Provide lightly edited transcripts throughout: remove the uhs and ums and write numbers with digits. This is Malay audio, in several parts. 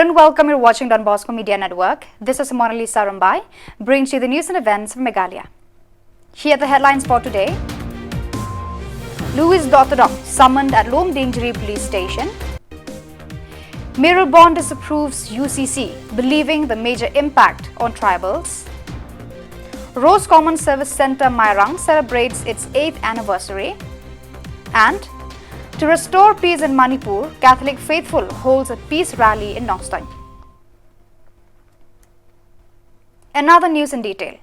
Hello and welcome. You're watching Don Bosco Media Network. This is Monalisa Rambai, brings you the news and events of Meghalaya. Here are the headlines for today. Louis Dottodong summoned at Lomdingri Police Station. Mirror disapproves UCC, believing the major impact on tribals. Rose Common Service Centre Mairang celebrates its 8th anniversary. And to restore peace in Manipur, Catholic faithful holds a peace rally in Nongstoin. Another news in detail.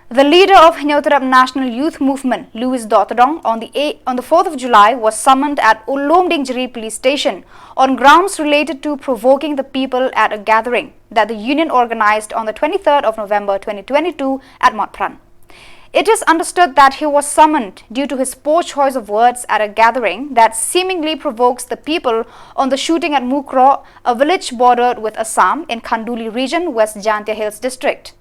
The leader of Hinyotarap National Youth Movement, Louis Dottodong, on the 4th of July was summoned at Lomdingri Police Station on grounds related to provoking the people at a gathering that the union organized on the 23rd of November 2022 at Motpran. It is understood that he was summoned due to his poor choice of words at a gathering that seemingly provokes the people on the shooting at Mukro, a village bordered with Assam in Khanduli region, West Jantia Hills district.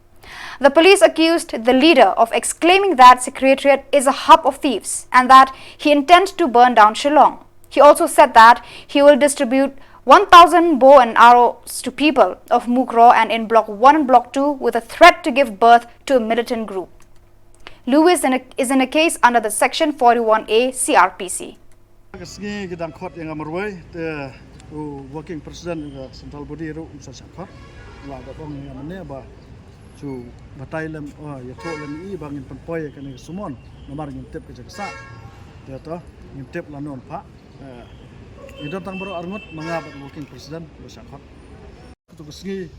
The police accused the leader of exclaiming that Secretariat is a hub of thieves and that he intends to burn down Shillong. He also said that he will distribute 1,000 bow and arrows to people of Mukro and in Block 1 and Block 2 with a threat to give birth to a militant group. Louis is in a case under the Section 41A CRPC. Working President Central Body to Batailam Yatolam E bang in Pampoy can summon, no matter in tip Kajaksa, theatre, in tip Lanon Pa. You don't number Armut, Mangab working President was a hot to ski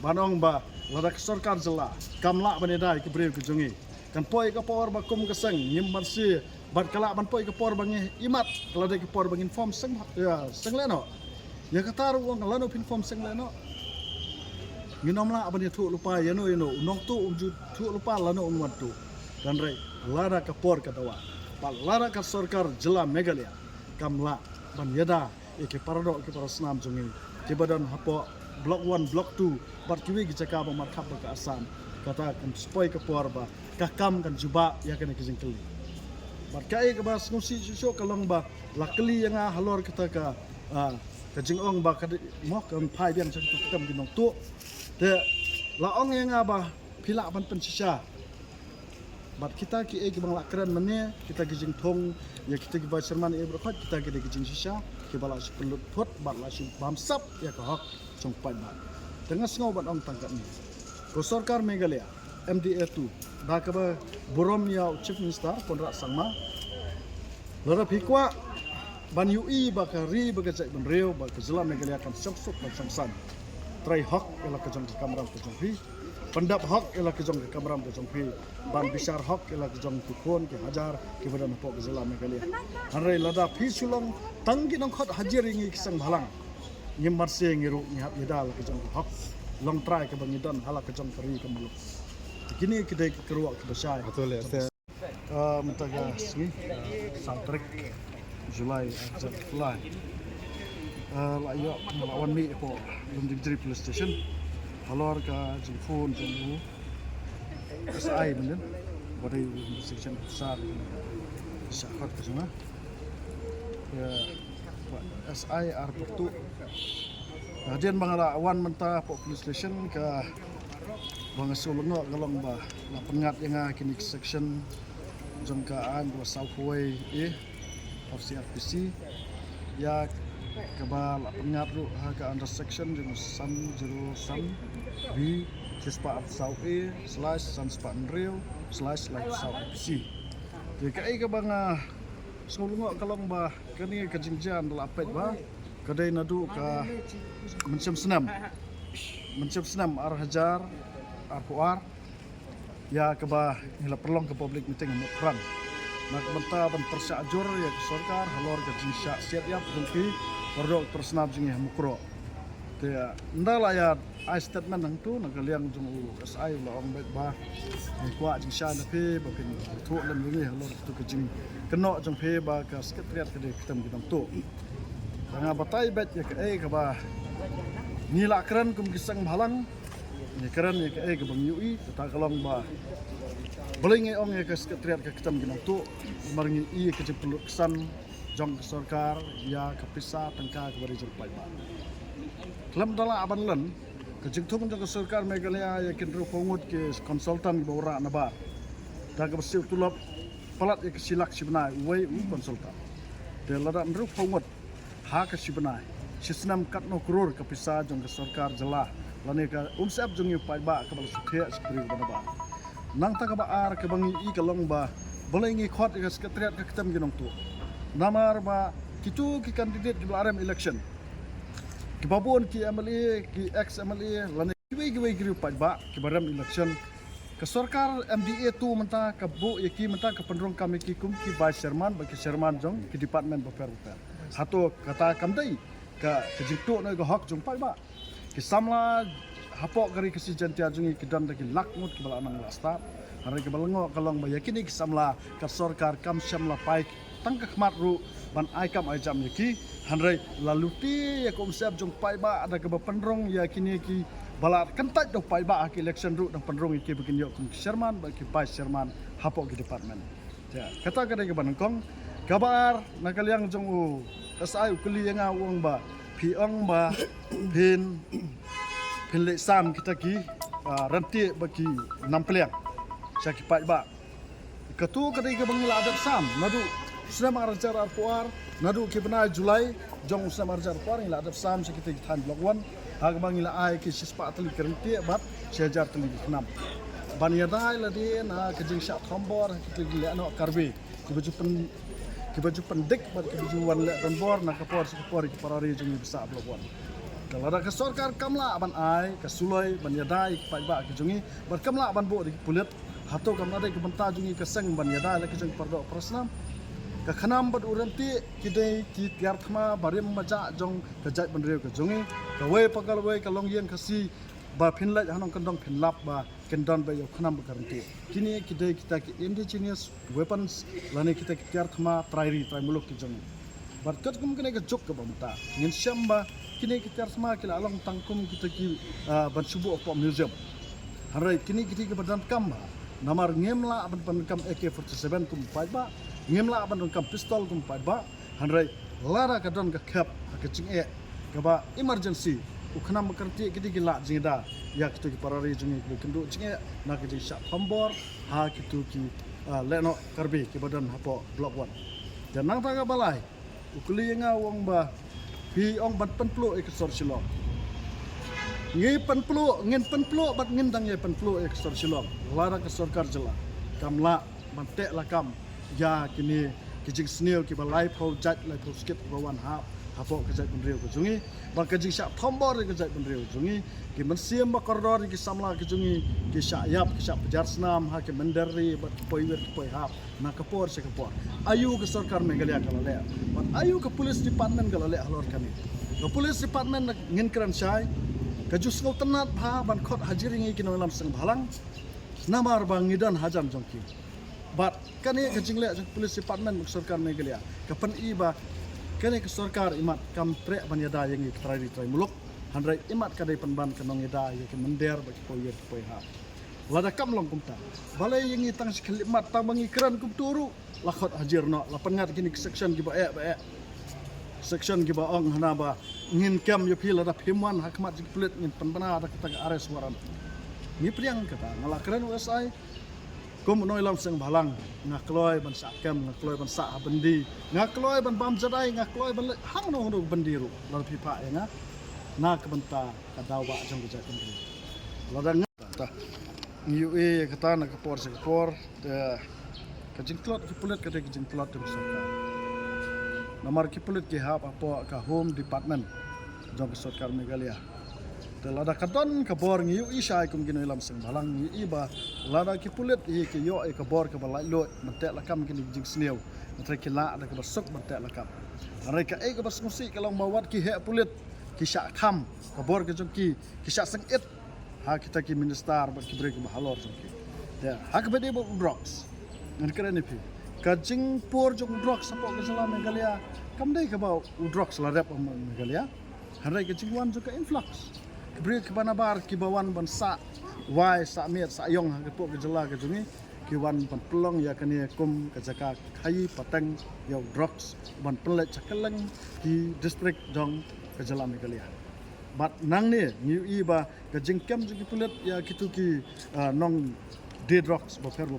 Banong Ba, Ladak Sorkanzala, Kamla Baneda, Kibril Kujungi. Kan poi ke por ba kum keseng nyim marsi bat kala ban poi ke por bangi imat kala de ke por bang inform seng ya seng leno ya katar wong lano inform seng leno minom la ban thu lupa ya no nong tu umju thu lupa lano umwat tu dan rei lara ke por ke tawa pa lara ke sarkar jila Meghalaya kamla ban yada ke parado ke parasnam jungi ke badan hapo block 1 block 2 bat kiwi ke caka ba markhap ke Assam kata kan spoi ke por ba kakam kan juba ya kan ke jengkeli bat kai ke bas ngusi susuk kalong ba lakeli yang halor kita ka jengong ba ka mo kan pai biang sang tukam ginong tu de laong yang ba pila ban pensisa bat kita ki ke bang lakran mane kita ke jeng thong ya kita ke ba serman e berkhot kita ke jeng sisa ke bala sepelut thot bat la su bamsap ya ka hok song pai ba tengah sngau bat ong tangkat ni ko sarkar Meghalaya MDA2 dah kaba borom ya Chief Minister Konrad Sangma lora phikwa ban UI bakari bagajai ban reu ba kejela Meghalaya kan sok ban sangsan trai hak ela kejong ke kamram kejong phi pendap hak ela kejong ke kamram kejong phi ban bisar hak ela kejong ke khon ke hajar ke badan pok kejela Meghalaya hanrei lada phi sulong tanggi nong khot hajar ingi kisang bhalang ngim marse ngiru nyap yedal kejong hak long try ke bangidan hala kejong keri ke muluk kini kita keruak ke besar betul ya mentaga sini soundtrack Julai fly layo melawan mi po Lomdingri Police Station halor ka jingfon jingbu SI menen body section besar sakat ke sana ya SIR pertu hadian bangala awan mentah po police station ke bang sulungo galong ba la pengat yang kini section jangkaan dua Southway of CRPC ya keba la pengat ru ke under section jeng san jero san B sispa South A / san spa Real / like South PC jadi kai ke bang sulungo galong ba kini kejingjan la pet ba kedai nadu ka mencem senam ar hajar ar ya keba hila perlong ke public meeting Motpran nak benta ban persajur ya ke sarkar halor ke jinsya siat ya pengki perdok persnab jingi Mukro dia ndala ya I statement nang tu nak liang jung SI la ong bet ba ni kwa jinsya na pe ba pin thu lam jingi halor tu ke jing keno jung pe ba ka sekretariat ke kitam kitam tu tengah batai bet ya ke ba ni la kran kum kisang bhalang ni kran ya ke bang UI kata kalong ba beling ong ya ke sekretariat ke kitam ginong tu maringi I ke peluk kesan jong ke sarkar ya ke pisa tengka ke bari jul pai ba kelam dala aban len kejing tung jang sarkar Meghalaya yakin ru pongut ke konsultan bawra nabar daga besi tulap palat ya silak sibnai wei konsultan de lada ru pongut ha ke sibnai sisnam katno kror ke pisa jang sarkar jala lane ka umsap jang yu pai ba ka bal suthe skri ba nang ta ka ba ar ke bangi I kalong ba boleh ngi khot ke sekretariat ke ketam ginong tu namar ba kitu ki candidate di RM election ki babon ki MLA ki ex MLA lane giwe giru pai ba ki baram election ke sarkar MDA tu menta ke bu yaki menta ke pendrong kami ki kum ki vice chairman bagi chairman jong ki department beper satu kata kamdai ka jikto na ga hak jong pai ba ki samla hapok gari ki si jantia jong ki dan ki lakmut ki bala nang lasta hari ke balengo kalong ba yakini ki samla ka sarkar kam samla pai tangka khmat ru ban ai kam ai jam yaki hanrai laluti ya kom sep jong pai ba ada ke pendrong yakini ki bala kentat dok pai ba ki election ru dang pendrong ki bikin yo kum chairman ba ki vice chairman hapok ki department ya kata kada ke banangkong kabar nakaliang jong u SI ukuli nga wong ba piong ba pin le sam kita ki ranti bagi nampeliang syaki pai ba katu kadai ke bangila adat sam nadu sudah marjar arpuar nadu ke bena Julai jong sudah marjar arpuar ila adat sam syaki kita tan blok 1 hag bangila ai ke sispa tali kerenti bat sejar tali kenam ban yadai ladi na kejing syak thombor kita gila no karbe ki baju pendek bat ki baju wan le bor na kapor ki parari jong bisa blok 1 kalau ada ke sarkar kamla ban ai ke suloi ban yadai pai ba ke jongi bar kamla ban bo di pulit hato kam ada ke benta jongi ke seng ban yadai la ke jong pardo prasnam ke khanam bat uranti kidai ki tiar thma barim maja jong ke jai ban reu ke jongi ke we pakal we ke longyen khasi ba phinlai hanong kandong phinlap ba kendon ba yo khanam ba karanti kini kidai kita ki indigenous weapons lani kita ki tiar thma trai muluk ki jongi barkat kum kene ke jok ke bamta ngin syamba kini kita semua kila along tangkum kita ki ban subu of museum harai kini kita ke badan kam namar ngemla ban kam AK47 kum pai ba ngemla ban kam pistol kum pai ba harai lara ka don ka khap ka ching e ka ba emergency ukhnam makarti kita ki la jingda ya kita ki parari jingi ki kendu ching e na ki sha pambor ha kitu ki leno karbi ki badan hapo block 1 dan nang ta ka balai ukuli nga wong ba pi ong bat penplu ekor Shillong ngi penplu ngin penplu bat ngin dang ye penplu ekor Shillong lara ke sarkar jela kamla mantek la kam ya kini kijing sneo ki balai phau jat lai phau skip bawan ha hapo ke jat benreu ke jungi ba kijing syak thombor ke jat benreu jungi ki mensiam ba koridor ki samla ke jungi ki syak yap ki syak pejar senam ha ki mendari bat poiwer poi ha na kapor se kapor ayu ke sarkar Meghalaya kalau le bat ayu ke police department kalau le halor kami ke police department ngin kran syai ke jus ngau tenat bha ban khot hajiring ki no lam seng bhalang namar bang ngidan hajam jongki bat kani ke jingle police department sarkar Meghalaya ke pen I ba kani ke sarkar imat kam trek ban yada yang ki trai muluk handrai imat kadai penban kanong yada ye ke mender ba ki poiwer poi ha lada kam long kumta balai yang itang sekelimat tabangi keran kum turu lakhot hajir no lapangat kini section ki ba section ki ba ong hana ba ngin kam yo pil ada phimwan hakmat ki plit ngin penbana ada kita ares waran ni priang kata ngala keran USI kum noi lam seng balang ngakloi ban sak kam ngakloi ban sak bendi ngakloi ban bam jadai ngakloi ban hang no bendi ru lan pipa ya na kebenta kadawa jong gejat bendi lada ngata UE kata nak kapor sekapor ke jingklot ki pulit ke jingklot tu sarkar nomor ki pulit ki hap apa ka home department jong sarkar Meghalaya te lada kadon ka bor ngi UE sai kum gino lam seng balang ngi ba lada ki pulit ki yo ka bor ka balai lo mentek lakam ki jing sneu mentre ki la ada ka basuk mentek lakam are ka ka bas ngusi kalau mawat ki he pulit ki syak kham ka bor ka jong ki syak seng it ha kita ki minister ba ki break ba halor jong ki ya hak bede ba drugs ngan keren ni pi ka jing por jong drugs sapo ka sala Meghalaya kam dai ka ba drugs la rap Meghalaya harai ka jing wan juga influx ki break ba na bar ki bawan ban sa wai sa met sa yong ha ka po ka jala ka jongi ki wan ban pelong ya kani kum ka jaka khai patang yo drugs ban pelet chakaleng ki district jong ka jala Meghalaya bat nang ni ngiu i ba ka jingkem juki pulet ya kitu ki nong dead rocks boper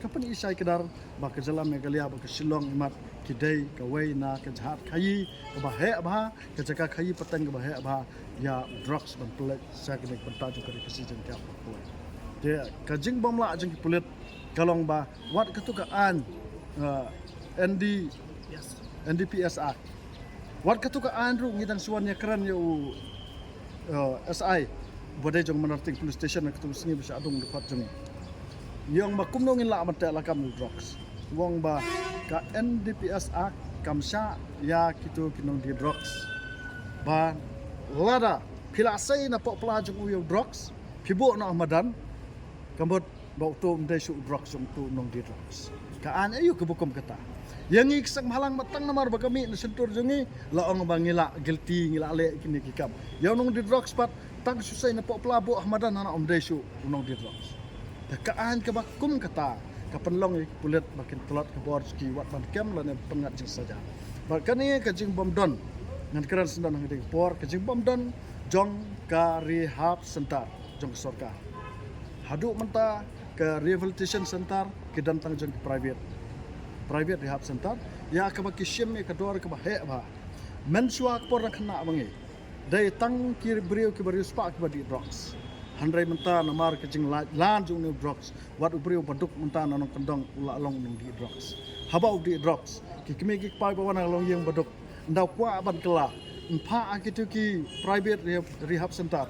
kapan isai kedar ba ke jalan Meghalaya ba ke Shillong imat kidai ka wei na ke jahat khayi ka ba he ba ke jaka khayi patang ka ba he ba ya drugs ban pulet sa ke nek panta ju kari kesi jeng kap pulet de ka jing bom la jeng pulet kalong ba wat ka tu ka an NDPS Act wat ka tu ka an ru ngidang suan ya kran ya u SI bodai jong manarting police station ka tu singi bisa adung dekat jeng yang ba kumno ngin la mata la kam drugs wong ba ka NDPS Act kamsha ya kitu kinong di drugs ba lada pilasai na po pelajung uyo drugs pibo na amadan kambot ba to mdai su drugs tu nong di drugs ka an ayu kebukom kata yang iksang halang matang namar ba kami na sentur jungi la ong ba ngila guilty ngila le kini kikam yang nong di drugs pat tang susai na po pelabo amadan na mdai su nong di drugs kaan ke bakum kata ka penlong pulet makin telot ke bor ski wat ban kem lan pengat jing saja ba kani ka jing bom don ngan keran sendan nang ding por ka jing bom don jong ka rehab center jong sorka hadu menta ke rehabilitation center ke dantang jong private rehab center ya ka baki shim ka dor ka ba he ba men suak por khna bangi dai tang kir brio ke barius pa ke badi drugs handrai menta namar kecing lan jung ni drugs wat ubriu baduk menta nanong kendong ula long ning di drugs habau di drugs ki kemi ki pai bawana long yang baduk ndau kwa ban kela mpa akitu ki private rehab center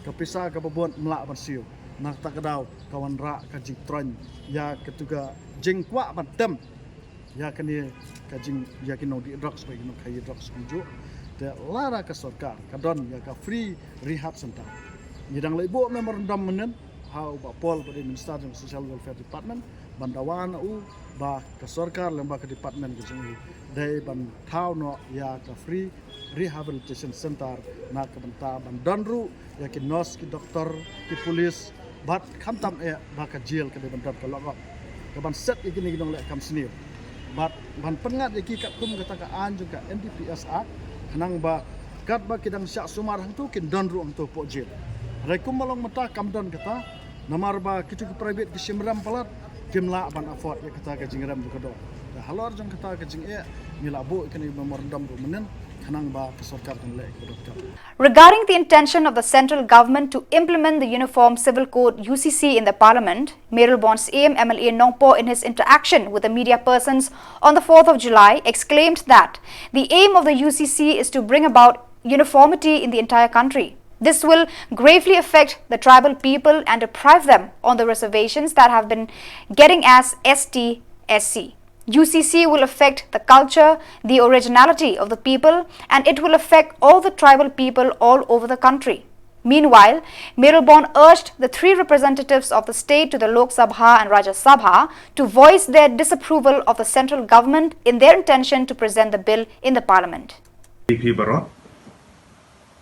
ka pisa ka babon mla ban siu nak tak kadau kawan ra ka jing tron ya ketuga jing kwa ban tem ya kani ka jing ya kinong di drugs bagi no kai drugs kunju de lara ka sarkar ka don ya ka free rehab center Yidang laibo memorandum menen how ba pol pada Minister of Social Welfare Department bandawan u ba ka sarkar lemba ka department ke jingi dai ban thau no ya ka free rehabilitation center na ka banta ban donru ya ki nurse ki doktor ki police bat khamtam ba ka jail ka ban ka lokok ka ban set ikini gidong le kam senior bat ban pengat ki kat kum kata ka an juga NDPS Act kanang ba kat ba kidang syak sumar hang tu kin donru ang tu po jail Rekum malong mata kamdon kata namar ba kitu ki private ki simram palat kimla ban afford ya kata ka jingram du kado da halor jong kata ka jing ngila bo ikani memorandum do menen kanang ba ka sarkar kan le kado. Regarding the intention of the central government to implement the Uniform Civil Code UCC in the parliament, Meralbon's AM MLA Nongpo in his interaction with the media persons on the 4th of July exclaimed that the aim of the UCC is to bring about uniformity in the entire country. This will gravely affect the tribal people and deprive them on the reservations that have been getting as ST, SC. UCC will affect the culture, the originality of the people, and it will affect all the tribal people all over the country. Meanwhile, Meralbon urged the three representatives of the state to the Lok Sabha and Rajya Sabha to voice their disapproval of the central government in their intention to present the bill in the parliament.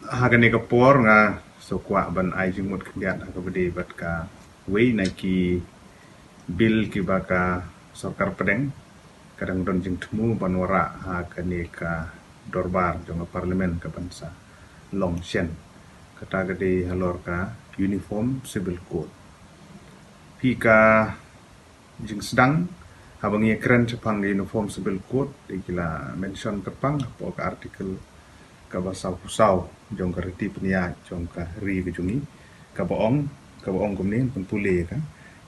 Hagani ka por nga so kwa ban ai jingmut khyat ka bade bat ka wei na ki bill ki ba ka sarkar pedeng kadang don jing thmu banwara ha kani ka dorbar jong parlimen ka bansa long shen kata gade halor ka uniform civil code pi ka jing sedang habangi keren cepang uniform civil code dikila mention tepang po ka artikel ka basau jong ka reti penia jong ka ri ke jungi ka baong kumni pule ka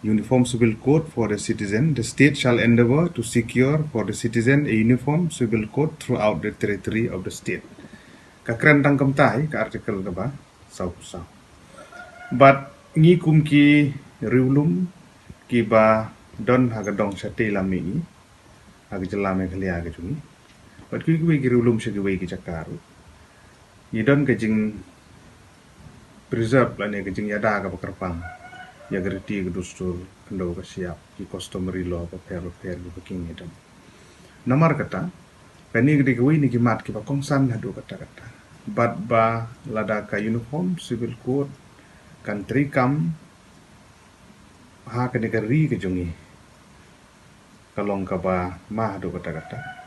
uniform civil code for the citizen. The state shall endeavor to secure for the citizen a uniform civil code throughout the territory of the state. Ka kren tangkam tai ka artikel ka ba sau but ngi kum ki riulum ki ba don hagadong sate lami hagajala Meghalaya ke jungi but ki riulum se ki chakaru Yidon kajing preserve lani kajing yada ka pakarpang ya gerti ke dustur kendo ka siap ki customary law ka fair ka king yidon namar kata kani gede kwi ni kimat ki pakongsan hadu kata but ba lada ka uniform civil code country kam ha kani ka ri ke jungi kalong ka ba ma hadu kata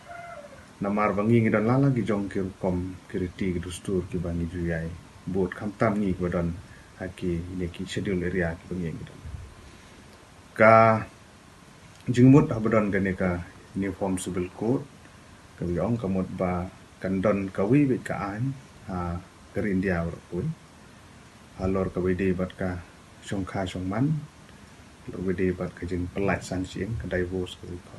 namar bangi ngidan lala ki jong ki kom kiriti ki dustur ki bangi juyai buat kamtam ni kebadan haki neki schedule area ki pengen gitu ka jingmut habadan ganeka uniform civil code kawiong kamut ba kandon kawi bit ka an ha kerindia pun halor kawide bat ka songkha songman lor wide bat ka jing pelat san sieng ka divorce ka ko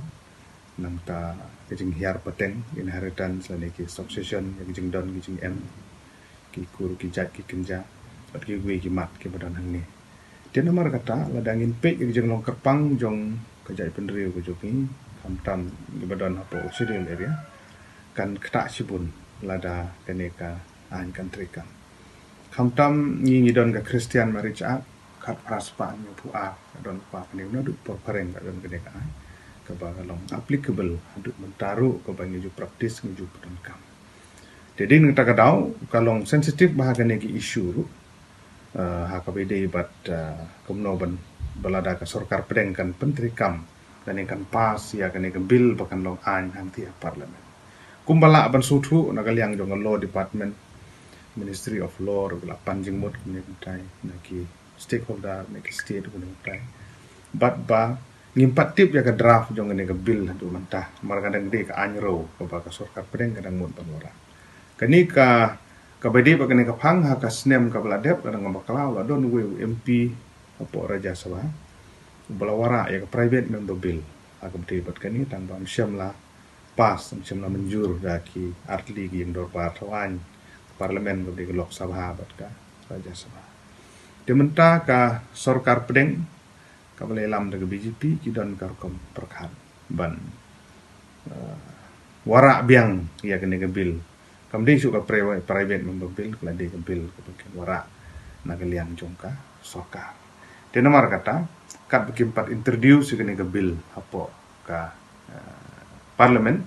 nang ta ka jing hiar pateng inheritance la neki succession ya jing don jing em ki kur ki jat ki kenja bat ki wi ki mat ki badan hang ni dia nomor kata ladangin pek ki jing long kerpang jong ka jai pendriu ko joki kamtam ki badan apo sidil area kan kata sibun lada kaneka an country kam kamtam ngi don ka Christian marriage act kat praspa nyu pu a don pa ni no du por pareng ka don kaneka an ka ba long applicable aduk mentaru ka ba ngi practice ngi padon kam jadi ngi ta kadau kalong sensitif bahagian ngi isu ha ka bede bat kumno ban balada ka sarkar pedeng kan pentri kam dan kan pas ya kan bill bakan long an hang ti parlimen kumbala ban suthu nagaliang jong law department ministry of law la panjing mot ni tai naki stakeholder naki state ko ni tai bat ba ngimpat tip ya ka draft jong ni ka bill tu mentah margadang de ka anyro ko ba ka sarkar pedeng kadang mot panora kani ka bede ba kani ka phang ha ka snem ka bladep kadang bakalaw la don we MP apo raja sabha balawara ya ka private member bill ha ka bede bat kani tanpa syam la pas macam la menjur daki artli gi yang dor partawan parlemen ko di lok sabha bat ka raja sabha dementa ka sarkar pedeng ka bale lam de BJP ki don kar kom perkhan ban wara biang ya kene ke bil kam di su ka private member bill kala de ke bil ko pakai wara nagaliang jongka sarkar de nomor kata kat bekimpat introduce kene ke bil apo ka parlimen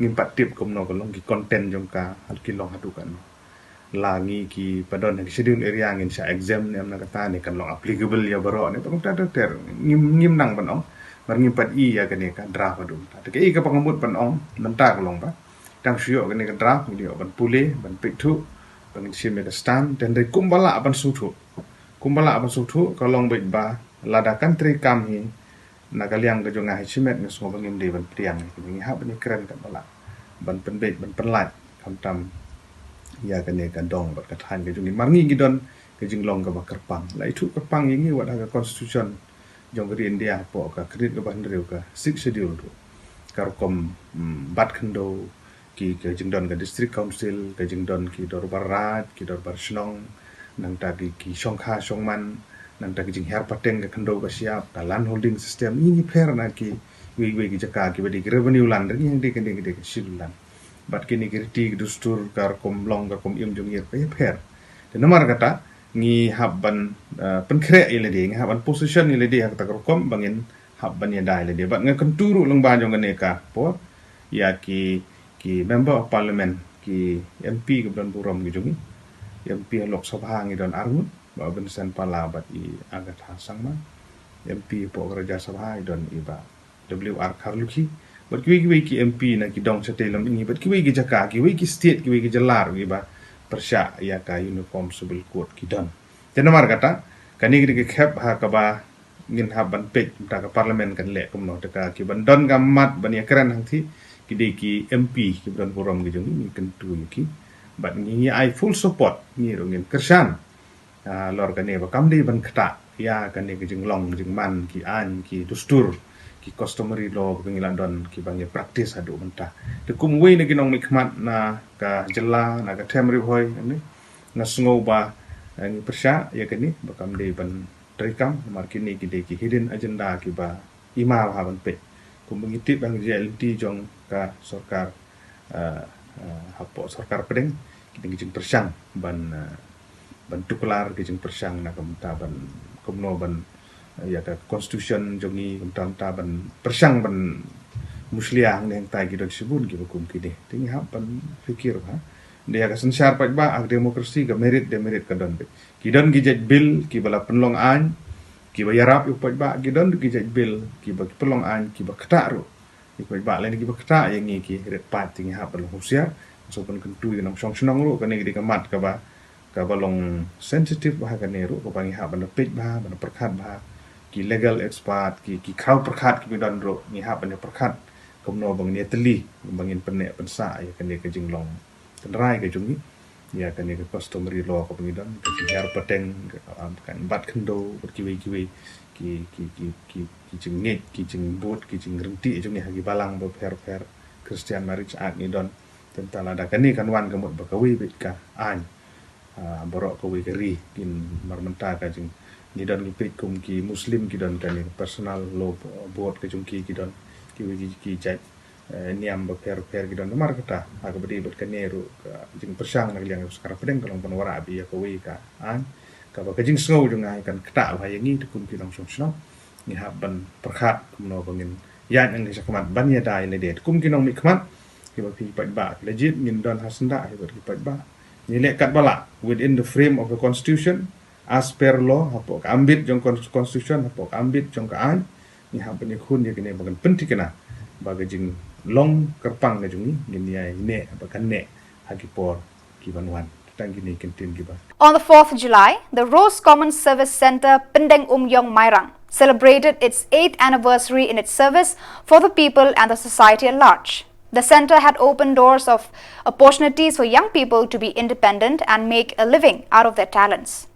ngimpat tip komno kolong ki content jong ka hal kilong hadukan langi ki padon ki schedule area ngin sa exam ni amna kata ni kan long applicable ya baro ni pang ta ter ngim nang panong mar ngimpat i ya kene ka draft adum ta ke i ka pangamut panong menta kolong ba tang sio kene ka draft ni ban pule ban pitu ban sim ka stand dan re kumbala ban suthu kolong baik ba lada country kam hi nagaliang ka jonga hisimet ni so bangim de ban priang ni ha ban keren ka bala ban penbet ban penlat kamtam ya kane ka dong bat ka than ka jongi marngi gidon ka jinglong ka bakerpang la itu kerpang ini wat ka constitution jong ri India po ka kredit ka ban riu ka 6 schedule tu karkom bat khando ki ka jingdon ka district council ka jingdon ki dor barat ki dor bar Shillong nang ta ki songkha songman nang ta jing her pateng ka khando ka siap ka land holding system ini fair na ki we ki jaka ki badi revenue land ni yang de silulan bat kini kirti dustur kar kom long kar kom im jong yer pe fair de nomor kata ngi habban penkre ile de ngi habban position ile de hak ta kom bangin habban ya dai ile de bat ngi kenturu long ba jong ne ka po ya ki member of parliament ki MP ke bulan buram gi jongi MP lok sabha ngi don armut ba ben sen pala bat I agat hasang ma MP po raja sabha don iba WR Karluki bat kiwi ki MP na ki dong satelam ini bat kiwi ki jaka kiwi ki state kiwi ki jalar iba persya ya ka uniform civil code ki don tenomar kata kani ki khap ha ka ba ngin ha ban pek ta ka parliament kan le kom no ta ka ki ban don gamat ban ya keren hang thi ki de ki MP ki bulan buram gi jong ni kan tu ki bat ngi I full support ni ro ngin kersan lor kane ba kam de ban khata ya kane ki jinglong jingman ki an ki dustur ki customary law pengilan don ki bangye practice adu mentah de kum we ne ginong mikmat na ka jela na ka temri hoy ni na sngo ba ni persya ya kani bakam de ban trikam mar kini ki de ki hidden agenda ki ba imal ha ban pe kum mengitip bang JLT jong ka sarkar hapo sarkar pedeng ki jing persyang ban tuklar ki jing persyang na kamta ban kumno ban ya ka constitution jongi kamta ban persyang ban musliang neng tai ki don sibun ki hukum ki de ting ha ban fikir ha dia ka sensar pat ba ak demokrasi ka merit demerit ka don ki don ki jet bill ki bala penlong an ki ba yarap yu pat ba ki don ki jet bill ki ba penlong an ki ba kata ro ki pat ba len ki ba kata yang ki ret pat ting ha ban husia so pun kentu yang song senong ro ka ne ki ka mat ka ba balong sensitif bah kan neru ko bangi ha ban pej bah ban perkhat bah ki legal expert ki khau perkhat ki don ro ni ha ban perkhat komno bang ni teli bangin penek pensa ya kan ke jinglong tenrai ke jungi ya kan ke customary law ko bangi don ke her peteng kan bat khendo kiwi ki jingit ki jingbut ki jingrenti jungi hagi balang bo her Christian marriage act ni don tentang ada kan ni kan wan kemut bakawi bit ka an borok ko wigeri kin marmenta ka jing ni don ngipit kum ki muslim ki don kan personal law board ke jung ki don ki jat niam ba per ki don mar kata aga bedi bet kan neru jing persang nak liang sekarang pedeng kalau penwara abi ya ko wi ka an ka ba jing snow jung ai kan kata ba yang ni kum ki long song sno ni ha ban perkhat kum no bangin yan ang sa kamat ban ya dai le det kum ki nong mi kamat ki ba pi pat ba legit min don hasanda he ber ki pat ba ni lekat bala within the frame of the constitution as per law hapok ambit jong constitution hapok ambit jong kaan ni ha pen khun ye kene bagan penting kena baga jing long kerpang na jungi ni ai ne bakan ne hagipor ki banwan tang gini kentin giba. On the 4th July, the Rose Common Service Centre Pindeng Umyong Mairang celebrated its 8th anniversary in its service for the people and the society at large. The centre had opened doors of opportunities for young people to be independent and make a living out of their talents.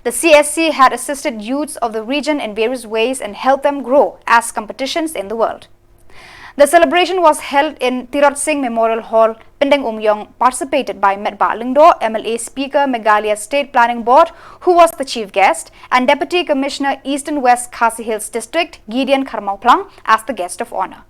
The CSC had assisted youths of the region in various ways and helped them grow as competitions in the world. The celebration was held in Tirot Singh Memorial Hall, Pindeng Umyong, participated by Medba Lingdo, MLA Speaker, Meghalaya State Planning Board, who was the chief guest, and Deputy Commissioner, East and West Khasi Hills District, Gideon Kharmauplang, as the guest of honour.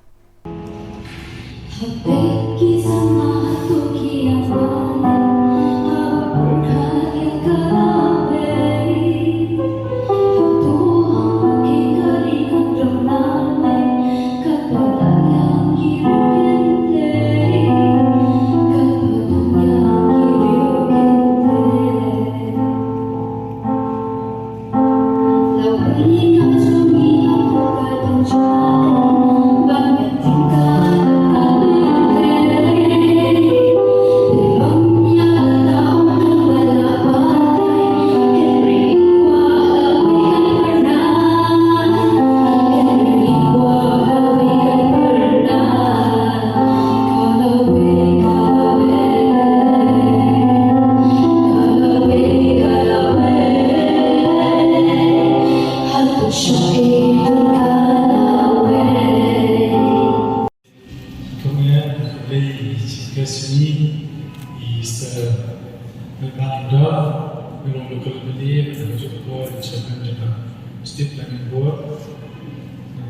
State Planning Board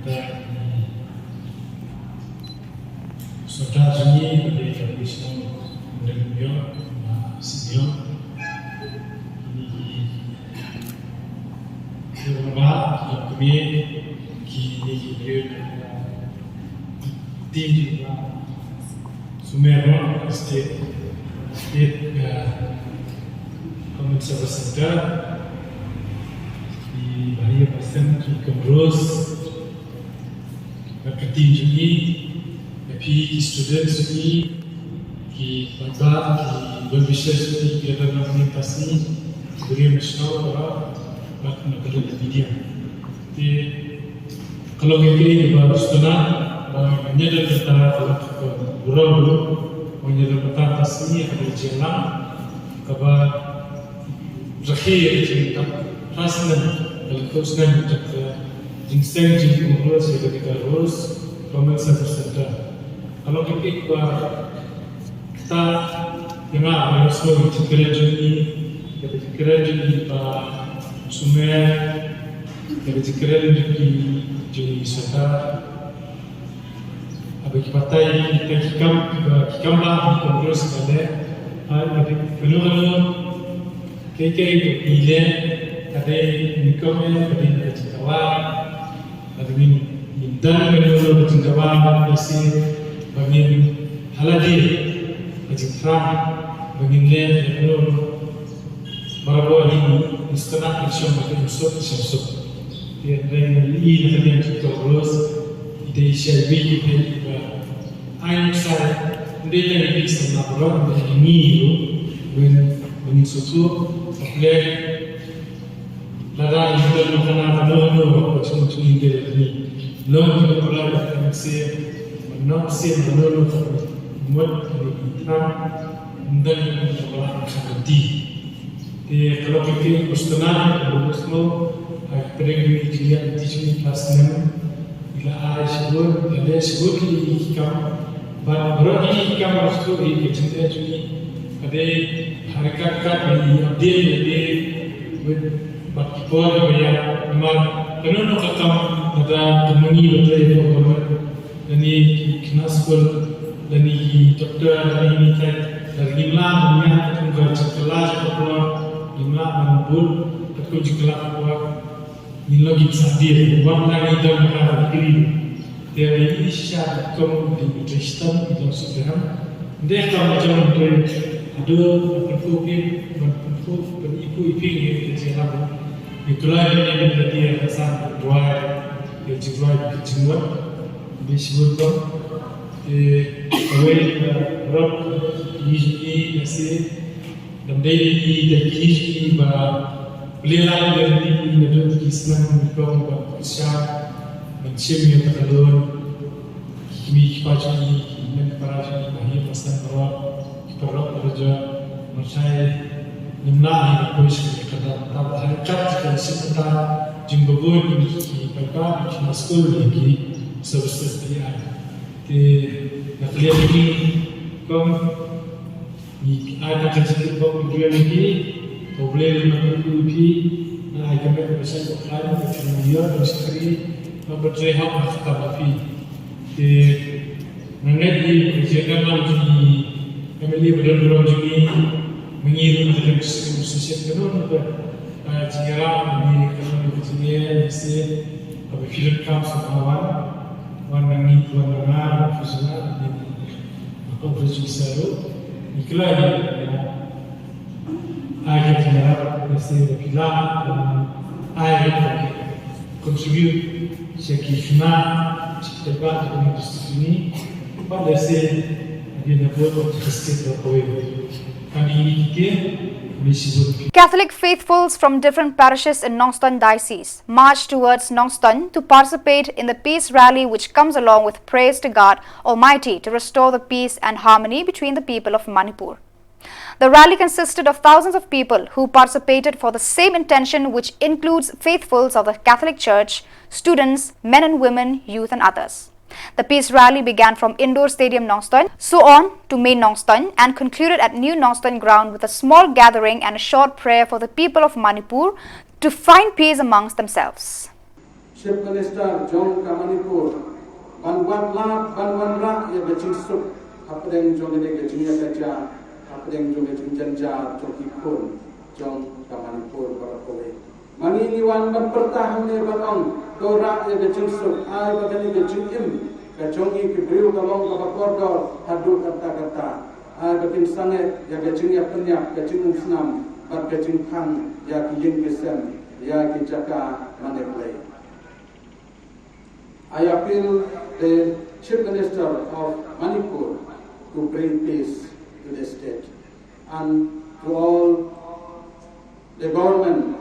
dan saudara ini dari Shillong dan Shillong ini beberapa kami kini tim Sumeron State Common Service Center Bahaya pasang ki kemros ketim juga tapi students ni ki baca ki berbisnes ni ki ada nama pasti beri nasional orang nak kerja media. Jadi kalau kita baru setengah menyedar kita kalau burung dulu menyedar kita pasti ada jalan kabar rakyat kita pasang kalau sekarang kita jingseng jing urus ketika urus Common Service Center. Kalau kita dengar harus kerja ni pak Sumer, kerja di Sota. Abang patai kikam lah urus kalau penuh itu pilih. Ada nikahnya, ada cintawan, ada mindan kalau cintawan masih bagi haladir, bagi terang, bagi lihat kalau baru ini setengah persen makin masuk. Dia dengan ini yang kita urus, ide syariah kita, ayat saya, dia yang bisa nak berlaku ini itu, when Mungkin suatu boleh ladang itu makanan anu macam ini ni. Long kita perlu kita mesti buat kita dan kita hati. Kalau kita mustahil, pergi dia teaching class bila ada sebut hikam, baru ini hikam maksud ini kita jadi ada harakat ini update bagi orang yang memang kenal kakam ada temani betul dan ini kena sekolah dan ini doktor dan ini dari lima dunia tunggal sekelas apa lima Manipur atau sekelas apa ini lagi sadir buat lagi dalam hal diri dari isya kaum di Kristen itu sebenarnya dia kalau macam itu ada berikut yang saya itulah yang menjadi alasan drive yang drive kecil disebutkan awal rock ini masih dan dari ini beliau dari negara Islam berkong bersama mencium yang terlalu kimi kipajani dan parajani bahaya pasal bahawa kita kerja mencari nimna kois kita tak harakat jika sekitar jumlah ini mereka di sekolah lagi services dia nak lihat ini kom ni ada kerja kom dia lagi boleh lebih nah kami bersama klien dengan dia dan sekali berjaya kita lebih mengenai kerjaan kami kami berdua juga mengirim dalam sosial ekonomi jika di ekonomi kecilnya mesti berfikir kam sekawan warna ni warna fusional atau berjuang itulah akhir saya mesti berpikir akhir contribute sekifna cepat dengan industri ini pada saya dia dapat kesehatan berkualitas. Catholic faithfuls from different parishes in Nongstoin Diocese marched towards Nongstoin to participate in the peace rally which comes along with praise to God Almighty to restore the peace and harmony between the people of Manipur. The rally consisted of thousands of people who participated for the same intention, which includes faithfuls of the Catholic Church, students, men and women, youth and others. The peace rally began from Indoor Stadium Nongstoin, so on to main Nongstoin and concluded at New Nongstoin ground with a small gathering and a short prayer for the people of Manipur to find peace amongst themselves. Chief Minister John Manipur, Banwan Ra, Yabaching Sup, Hapdeng Jongene Gajinia Gaja, Hapdeng Jongene Janja, Choki Kun, John Manipur, Barakowe. Manini wan berpertahan ni batong Dora ya gajing sup, ay bagani gajing im, gajongi kibriu kalong kapakordor, hadu kata-kata, ay batin sange ya gajing ya penyak, gajing umsnam, bar gajing kang ya kiying kisem, ya kijaka maneplay. I appeal the Chief Minister of Manipur to bring peace to the state and to all the government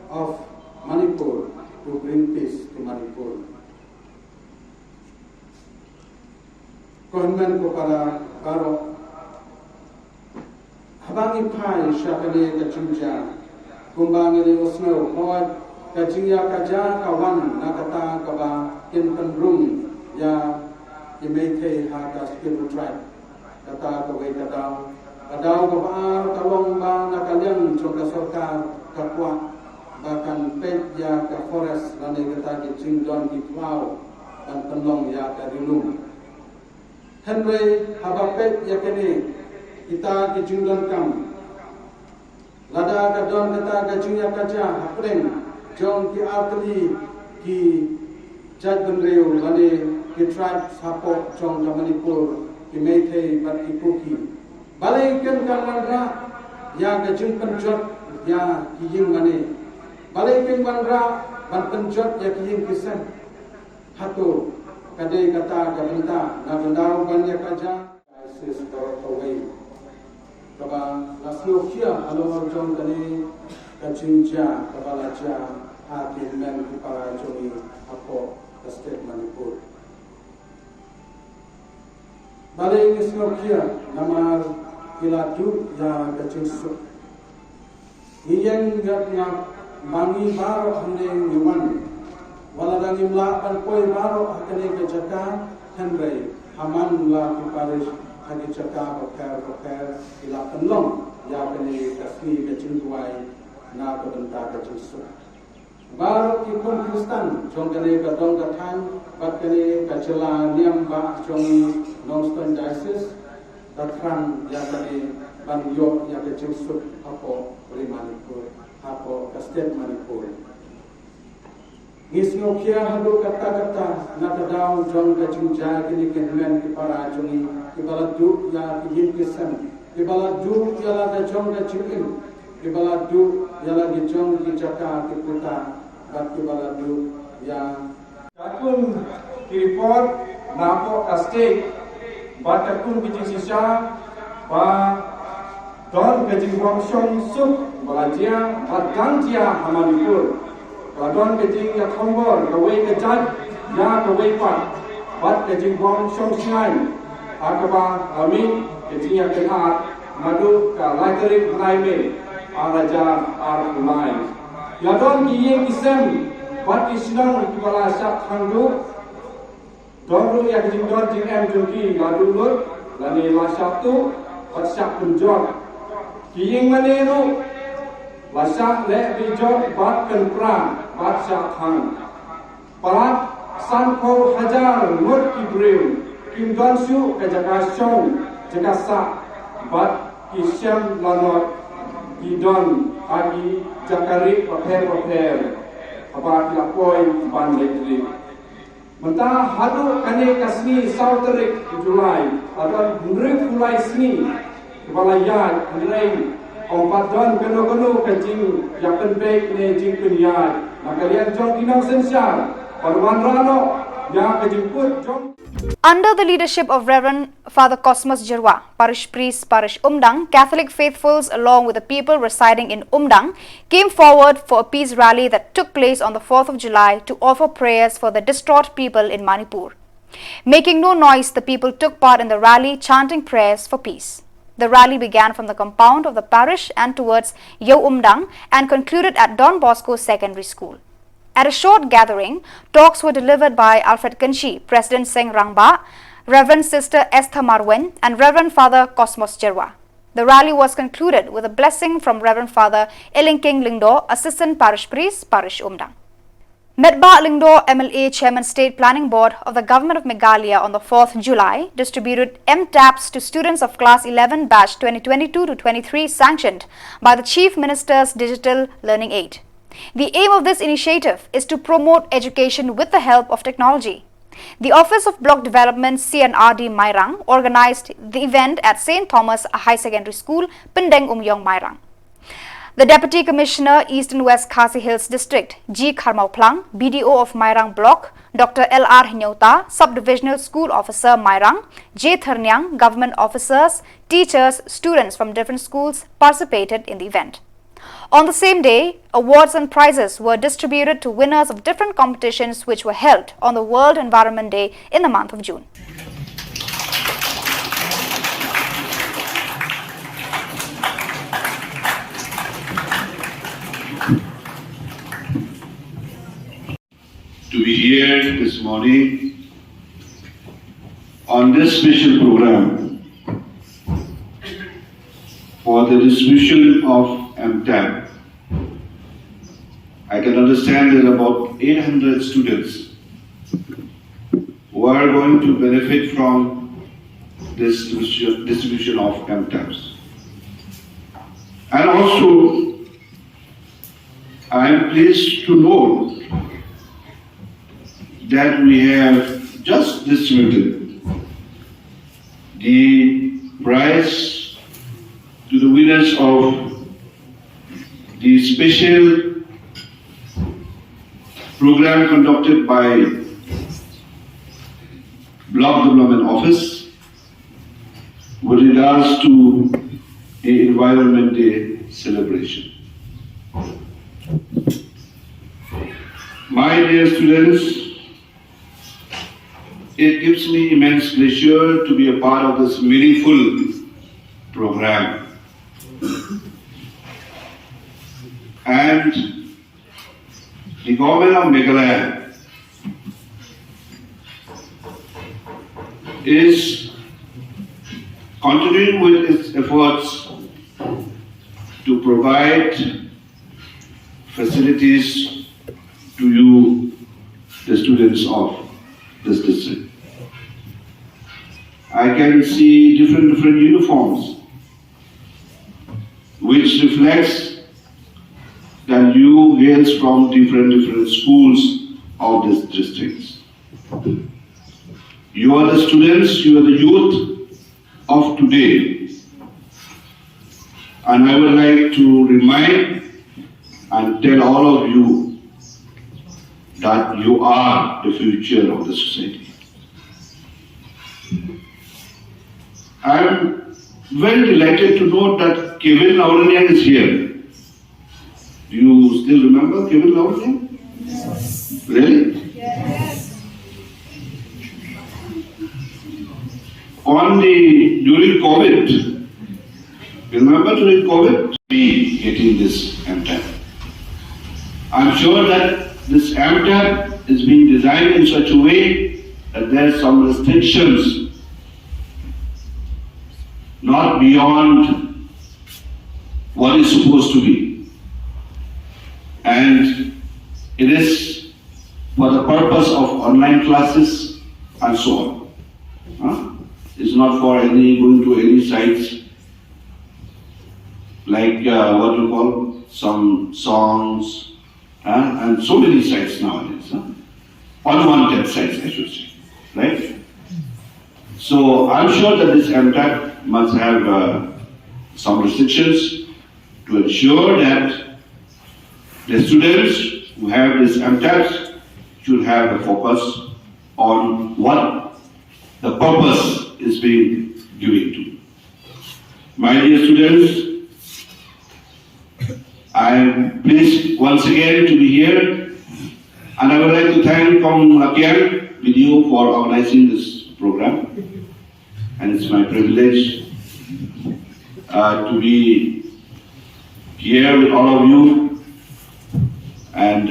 of Manipur to bring peace to Manipur. Government ko para karo habangi pai syakale kacungja kumbangi ni osno hawat kacingya kaja kawan nakata kaba in penrung ya imeke haka skill tribe kata kawai kadau kabar kalong ba nakaliang jongka sarkar kakwa bahkan pet ya ke forest dan kita ke cingdon di pulau dan penong ya ke rilung. Henry haba pet ya kini kita ke cingdon kam. Lada ke don kita ke cingya kaca hapring jong ki artli ki jad benreu lani ki tribe sapo jong Manipur ki mete bat ki puki. Balai kan manra ya ke cing penjot ya ki ying mane. Balai pingwanra ban penjot ya kiying kisan hatu kadai kata kabenta na bandau ban ya kaja ISIS away kaba lasno kia alor jong kani kacingja kaba laja hati men para jongi apo state Manipur. Balik isno kia namar kilatu ya kacing su. Iyang gap mangi baro hande ngiwan wala dangim la pan poi baro hakane ke jaka hanbai haman la ki parish hagi jaka bakar ila penlong ya kane kasni ke cingwai na ko benta ke cisu baro ki kon kristan jong kane ka dong ka than bat kane ka chela niam ba jong Northern Diocese datang ya kane ban yok ya ke cisu apo Manipur apo state Manipur. Ngisno kia hadu kata-kata nakadaw jong kacingja kini kenmen ki para jongi ki baladu ya ki yin kisan ki baladu ya la da jong kacingin ki baladu ya la di jong ki jaka ki puta bat ki baladu ya kakun ki report napo state bat kakun ki sisa ba don kacing wangshong suk balajia bat gantia Manipur Kadon kejing ya tombor, kawai kejat, ya kawai pat, bat kejing bom shong singai, akaba amin kejing ya kenat, madu ka laiterik naime, araja arulai. Yadon kiyeng kisem, bat kisnong kibala syak hangdu, donru ya kejing don jing em jungki gadu lut, lani la syak tu, bat syak punjor. Kiyeng manenu, Lasak le bijot bat kenpra bat syak hang. Palat san ko hajar mut kibriu. Kim don su ke jaka shong jaka sak bat kisyam lanot kidon agi jakari paper. Apa kilapoi ban letri. Mentah hadu kane kasni sauterik Julai. Adon nrif Julai sni. Kepala yad nrei. Ompat don keno kacing yakin baik ne jing kunyai nakalian jong kinang sensyar parwan rano ya kacing put jong. Under the leadership of Reverend Father Cosmos Jerwa, parish priest, parish Umdang, Catholic faithfuls along with the people residing in Umdang came forward for a peace rally that took place on the 4th of July to offer prayers for the distraught people in Manipur. Making no noise, the people took part in the rally chanting prayers for peace. The rally began from the compound of the parish and towards Yo Umdang and concluded at Don Bosco Secondary School. At a short gathering, talks were delivered by Alfred Kanshi, President Seng Rangba, Reverend Sister Esther Marwen and Reverend Father Cosmos Jerwa. The rally was concluded with a blessing from Reverend Father Elingking Lingdo, Assistant Parish Priest, Parish Umdang. Medba Lingdo MLA Chairman State Planning Board of the Government of Meghalaya on the 4th July distributed M-TAPs to students of Class 11 Batch 2022-23 sanctioned by the Chief Minister's Digital Learning Aid. The aim of this initiative is to promote education with the help of technology. The Office of Block Development CNRD Mairang organized the event at St. Thomas High Secondary School, Pindeng Umyong Mairang. The Deputy Commissioner, East and West Khasi Hills District, G. Kharmau Plang, BDO of Mairang Block, Dr. L.R. Hinyota, Subdivisional School Officer Mairang, J. Thernyang, government officers, teachers, students from different schools participated in the event. On the same day, awards and prizes were distributed to winners of different competitions which were held on the World Environment Day in the month of June. To be here this morning on this special program for the distribution of M-TAP. I can understand there are about 800 students who are going to benefit from this distribution of M-TAPs. And also, I am pleased to know that we have just distributed the prize to the winners of the special program conducted by Block Development Office with regards to the Environment Day celebration. My dear students, it gives me immense pleasure to be a part of this meaningful program. And the government of Meghalaya is continuing with its efforts to provide facilities to you, the students of this district. I can see different uniforms, which reflects that you hails from different schools of this district. You are the students, you are the youth of today. And I would like to remind and tell all of you that you are the future of the society. I am very delighted to note that Kevin Lauranian is here. Do you still remember Kevin Lauranian? Yes. Really? Yes. During COVID, remember during COVID, we getting this MTAP. I'm sure that this MTAP is being designed in such a way that there are some restrictions not beyond what is supposed to be. And it is for the purpose of online classes and so on. It's not for going to any sites like what you call some songs and so many sites nowadays. Unwanted sites, I should say, right? So I'm sure that this MTAP must have some restrictions to ensure that the students who have this MTAP should have a focus on what the purpose is being given to. My dear students, I am pleased once again to be here, and I would like to thank Akian Video for organizing this program. And it's my privilege to be here with all of you, and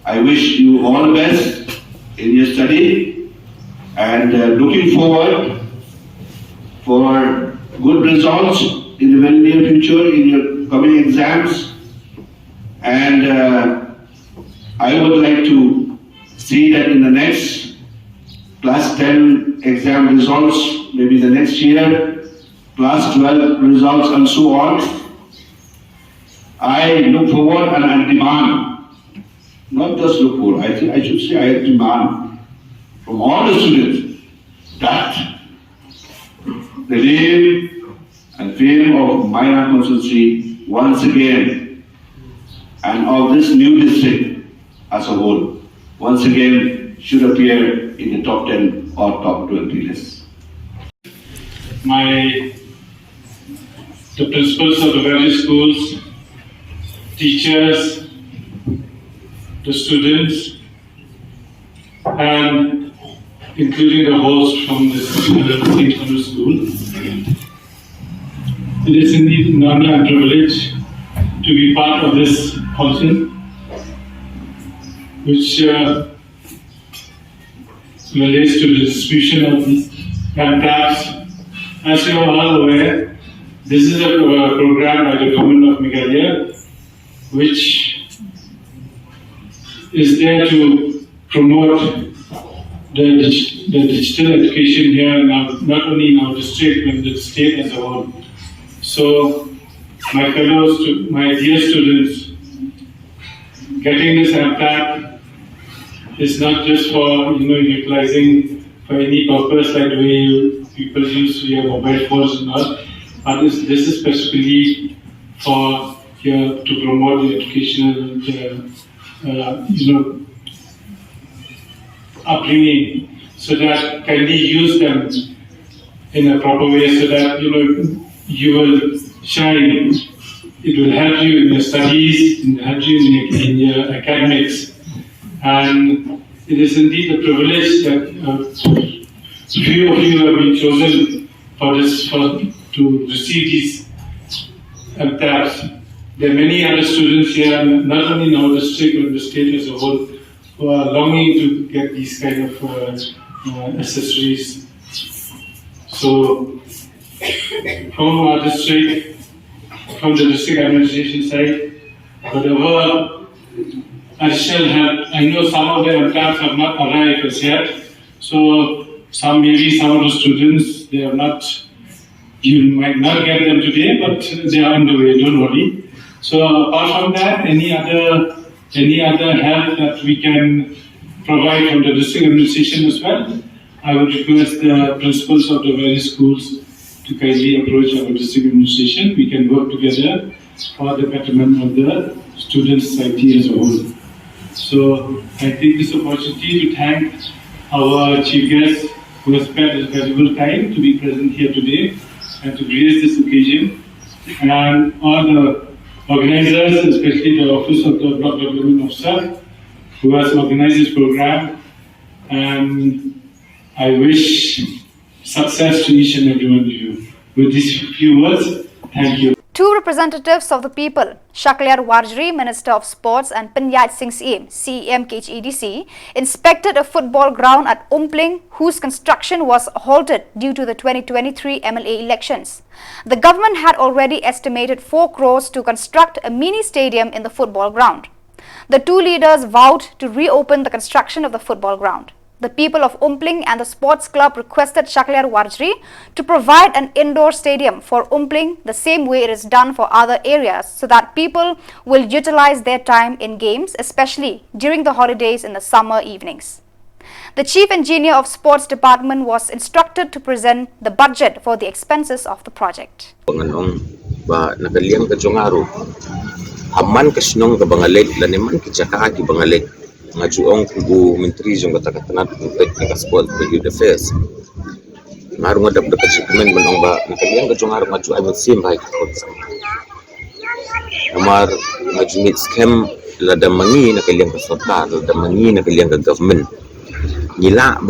I wish you all the best in your study, and looking forward for good results in the very near future in your coming exams. And I would like to see that in the next class 10 exam results, maybe the next year, class 12 results and so on, I look forward and I demand, not just look forward, I should say I demand from all the students that the name and fame of Minor Constituency once again, and of this new district as a whole, once again should appear in the top 10 or top 20 list. The principals of the various schools, teachers, the students, and including the host from this particular school. It is indeed an honor and privilege to be part of this function, which relates to the distribution of MTAPs. As you are all aware, this is a program by the government of Meghalaya, which is there to promote the digital education here, not only in our district, but the state as a whole. So, my dear students, getting this MTAP is not just for utilizing for any purpose like the way people use your mobile phones and all, but this is specifically for here to promote the educational upbringing, so that can we use them in a proper way, so that you will shine. It will help you in your studies, it will help you in your academics. And it is indeed a privilege that few of you have been chosen to receive these tabs. There are many other students here, not only in our district but in the state as a whole, who are longing to get these kind of accessories. So, from our district, from the district administration side, whatever additional help, I know some of the tabs have not arrived as yet. So, some of the students, they are not. You might not get them today, but they are on the way. Don't worry. So apart from that, any other help that we can provide from the district administration as well, I would request the principals of the various schools to kindly approach our district administration. We can work together for the betterment of the student society as a whole. So I take this opportunity to thank our chief guest who has spent his valuable time to be present here today and to grace this occasion, and all the organizers, especially the Office of the Block Development Officer, who has organized this program. And I wish success to each and every one of you. With these few words, thank you. Two representatives of the people, Shaklyar Warjri, Minister of Sports, and Pinyat Singh CEM KHEDC, inspected a football ground at Umpling, whose construction was halted due to the 2023 MLA elections. The government had already estimated 4 crores to construct a mini stadium in the football ground. The two leaders vowed to reopen the construction of the football ground. The people of Umpling and the sports club requested Shaklyar Warjri to provide an indoor stadium for Umpling the same way it is done for other areas, so that people will utilize their time in games, especially during the holidays in the summer evenings. The Chief Engineer of Sports Department was instructed to present the budget for the expenses of the project. Ngajuong kubu menteri jong kata kata nak sport youth affairs ngaru ngadap dekat dokumen menong ba nakaliang ke jong ngaru ngaju ay sim hai kota amar ngaju mit scam lada mangi nakaliang ke serta lada mangi nakaliang ke government gila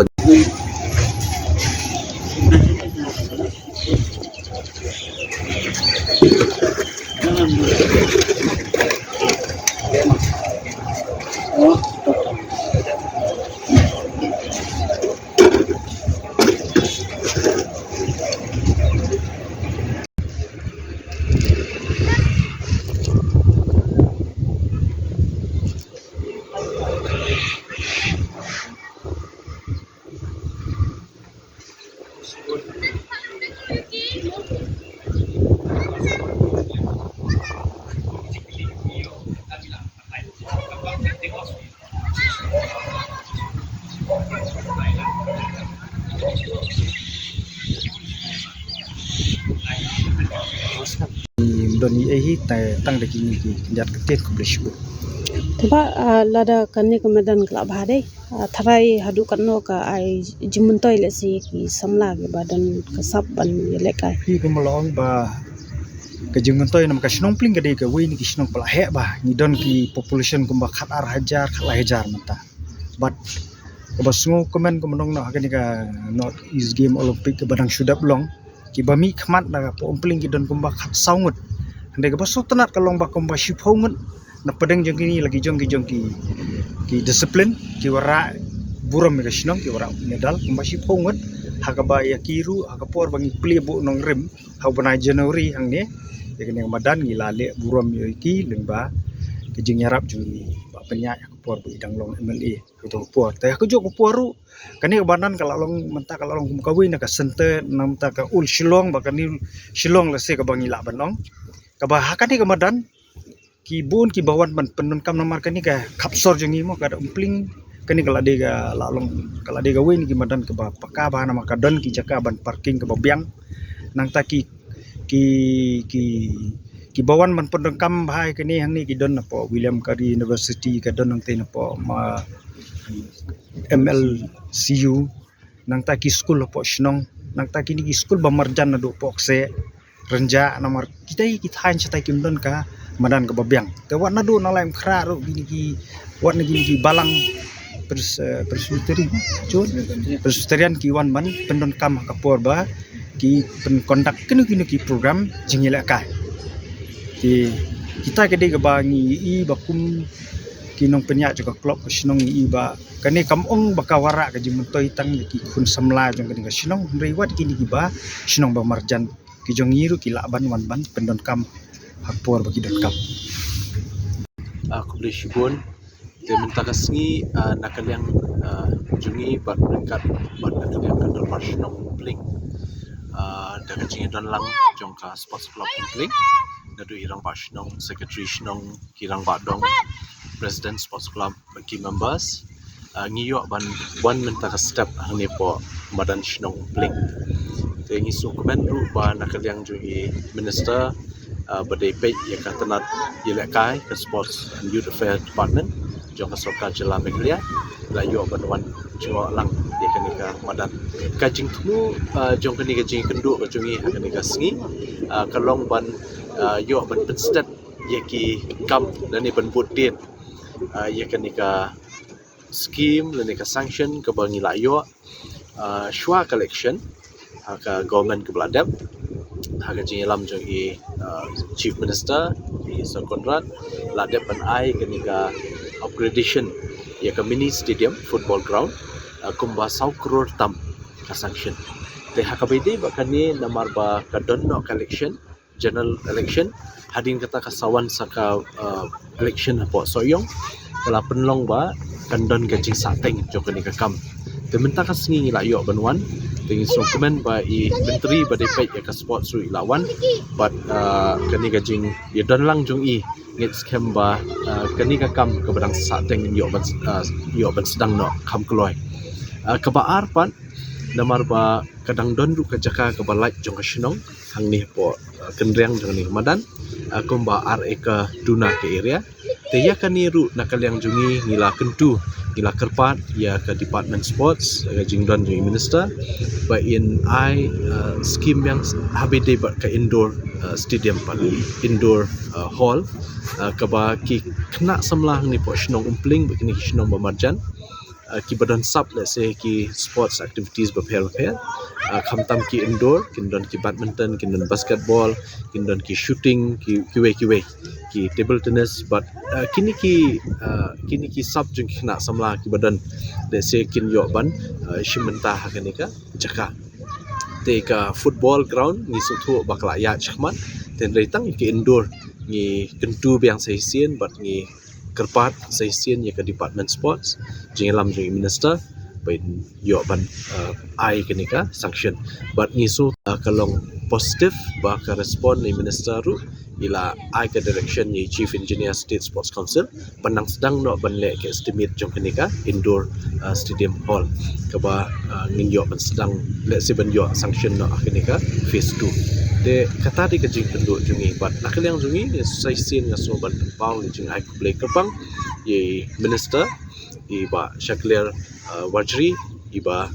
Doni ehi tang de kini ki jat ketet kublishu. Tiba lada kani kemedan kelab hari tharai hadu kano ka ai jimuntoi lesi ki samla ke badan kesap ban yelekai. Hi kemelong ba kejimuntoi nam ka snong pling gede ke wei ni ki snong pala he ba ni don ki population kumba khat ar hajar khala hajar mata. But kebasungu komen kemenong na hakani ka North East Game Olympic ke badang sudap long ki bami khmat na po pling ki don kumba khat saungut. Hande ke basu tenat kalong ba kumba shiphongut na pedeng jong kini lagi jong ki disiplin ki wara buram ke snong ki wara medal kumba shiphongut hakaba ya kiru hakapor bangi plibu nong rim hau banai Januari hang ne ya kene madan ngilale buram yo iki lengba ke jing yarap juri ba penyak hakapor bu idang long MLA to por te aku jok poru kani banan kalau long menta kalau long kumkawi na ka sente nam ta ka ul Shillong ba kani Shillong la se ka bangi la banong ka ba hakani ka madan ki bun ki bawan ban penun kam nomor kani ka kapsor jongi mo ka umpling kani kala de ga la long kala de ga wen ki madan ka ba paka ba na maka don ki jaka ban parking ka ba biang nang ta ki bawan man penun kam bahai kani hang ni ki don po William Carey University ka don nang te po ma MLCU nang ta ki school po Shnong nang ta ki ni school ba marjan na do po se renja nomor kita hain cetai kimdon ka madan ke babiang te wat nadu nalaim khra ro gini ki wat nagi balang presbyterian ki wan man pendon kam kapor ba ki pen kondak kenu ki program jingila ka ki kita kede ke ba ngi I bakum ki nong penyak juga klop ke sinong I ba kane kam ong bakawara ke jimuntoi tang ki kun samla jong ke sinong rewat kini ki ba sinong ba marjan ki jong ngiru ki laban wan ban pendon kam hakpor bagi dot kam aku boleh shibun dia minta kasih nakaliang jungi bat mereka bat nakaliang kantor parsinong bling dah kecingin dan lang jongka sports club bling nadu irang parsinong secretary sinong kirang badong president sports club bagi members ngiyok ban minta ka step hangni po badan sinong bling te ngisu komen ru ba nakaliang jungi minister badai pej yang katanat yelekai ke sports and youth affairs department jong kasoka jela Meghalaya la yo banwan jo lang dia kanika madan kajing tu jong kanika jing kenduk ka jungi kanika singi kalong ban yo ban penstat yaki kam dani ban budin ya kanika scheme lanika sanction ke bangi la yo shwa collection ka government ke beladap haga jing lam jong chief minister Sir Conrad la dep an ai kanika upgradation ya ke mini stadium football ground kumba 100 crore tam ka sanction te hakabede bakani namar ba ka donno collection general election hadin kata kasawan saka election po soyong kala penlong ba kandon gajing sateng jokani ka kam te menta ka singi la yo banwan tengi dokumen ba menteri ba depek ya ka sports ru ilawan but kani gajing ya don lang jong ngit scam ba kani ka kam ke badang sateng yo ban sedang no kam kloi ka ba arpan namar ba kadang don ru ka jaka ke balai jong ka sinong hang ni po kendreng jong ni madan kumba ar eka duna ke area te ya kani ru nakaliang jungi ngila kentu ngila kerpat ya ke department sports ke jingdon jungi minister ba in scheme yang habide ba ke indoor stadium pa indoor hall ke ba ki kena samlah ni po sinong umpling begini sinong ba marjan ki badan sub let's say ki sports activities bepair khamtam ki indoor kindon ki badminton kindon basketball kindon ki shooting ki table tennis but kini ki sub jung kena samla ki badan let's say kin yo ban shimenta hakanika jaka te ka football ground ni suthu bakla ya chkhman ten reitang ki indoor ni kentu biang saisien but ni kerpat saisien ya ke department sports jingelam jing minister bain yo ban ai kenika sanction but nisu kalong positive ba ka respond ni minister ru ila ai ke direction ni chief engineer state sports council panang sedang no ban le ke estimate jong kenika indoor stadium hall ka ba ngin yo ban sedang le se ban yo sanction no kenika phase 2 de kata di kejing penduk jungi but nakaliang jungi ni saisien ngaso ban pau jing ai ku play kepang ye minister iba Shaklir Wajri iba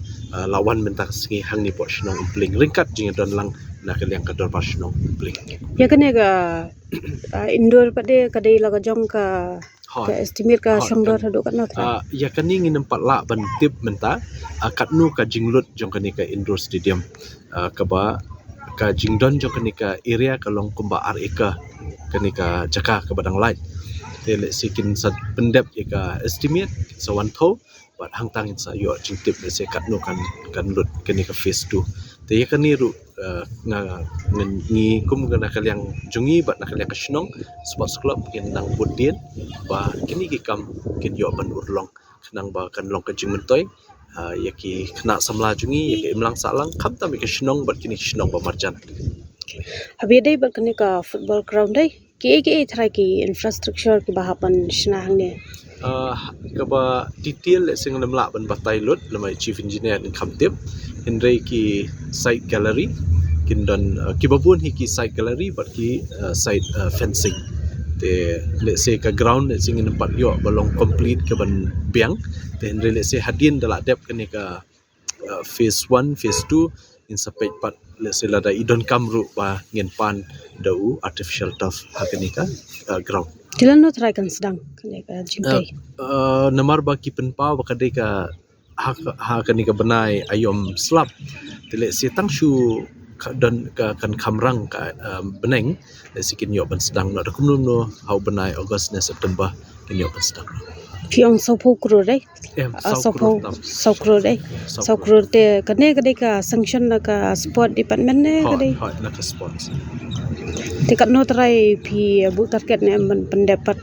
lawan mentak singi hang ni po sinong umpling ringkat jing don lang nakaliang kador pa sinong umpling ya kene ga indoor pade kadai laga jong ka estimate ka songdor hadu kan ya kani ngin empat la ban tip menta katnu ka jinglut jong kani ka indoor stadium ka ba ka jingdon jong kani ka area kalong kumba ar eka kani ka jaka ka badang light tele sikin sat pendep ka estimate sawan tho but hang tang sa yo jingtip se katnu kan lut kani ka phase 2 te kani ru ni kum gana kaliang jungi bat nakaliang kasinong sports club kin nang budien ba kini ki kam kin yo ban urlong nang ba kan long ka jingmentoi yaki kena samla jungi yaki imlang salang kam tam ke sinong bat kini sinong ba marjan habide bat kene ka football ground dai ke thrai ki infrastructure ki bahapan shna hangne kaba detail sing lamla ban batai lut lamai chief engineer in kamtip henry ki site gallery kindon kibabun hi ki site gallery but ki site fencing te let's say ka ground sing nampak yo balong complete ke ban biang te henry let's say hadin dala dep kene ka phase 1 phase 2 in sampai pat let's say lada idon kamru ba ngin pan dau artificial turf hakanika ground Tilan no try kan sedang kan jimpai. Namar baki penpa bakadika hakanika benai ayom slap tile setang shu dan kan kamrang ka beneng sikin yo ban sedang no kumno no hau benai August ne September kin yo ban sedang Piang sopo kro dai. Sokro dai. Sokro te kane ka sanction na ka sport department ne kadai. Hoi na ka sports. Tikat no try pi bu target ne pendapat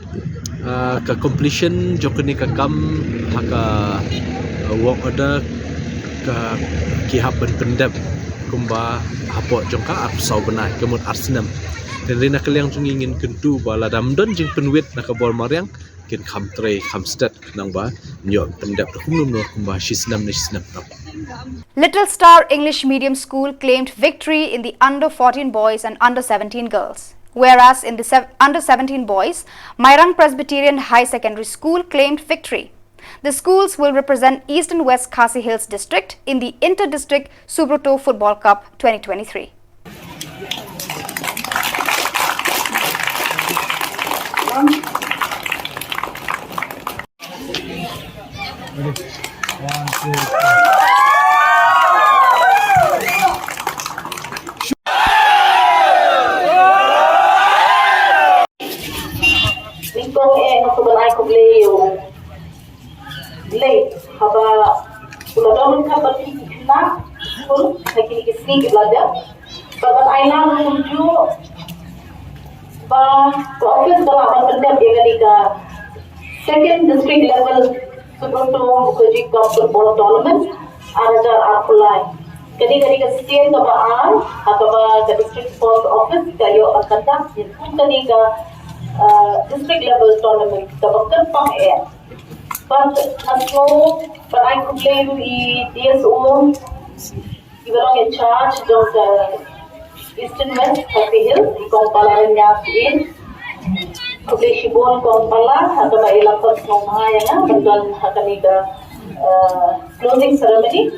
ka completion jokni ka kam haka work order ka kihap pendap kumba hapo jongka apsau benai kemun arsenal dan rina kaliang ingin kentu bala damdon jing penwit na kabol mariang kin kham tre kham stat nang ba nyo pendap kumnum no kumba shisnam. Little Star English Medium School claimed victory in the under 14 boys and under 17 girls. Whereas in the under 17 boys, Mairang Presbyterian High Secondary School claimed victory. The schools will represent East and West Khasi Hills District in the Inter-District Subroto Football Cup 2023. Second district level Subroto football tournament ada Arpulai. Kadi ke state ka baan atau ke district sports office kayo akata kadi ke district level tournament ka bakal air. But I could play the DSO. You were in charge of the Eastern West Khasi Hills. Ikong pala niya in. Kublai Shibon kong pala atau ba ilapot ng mga yan bantuan kaniga closing ceremony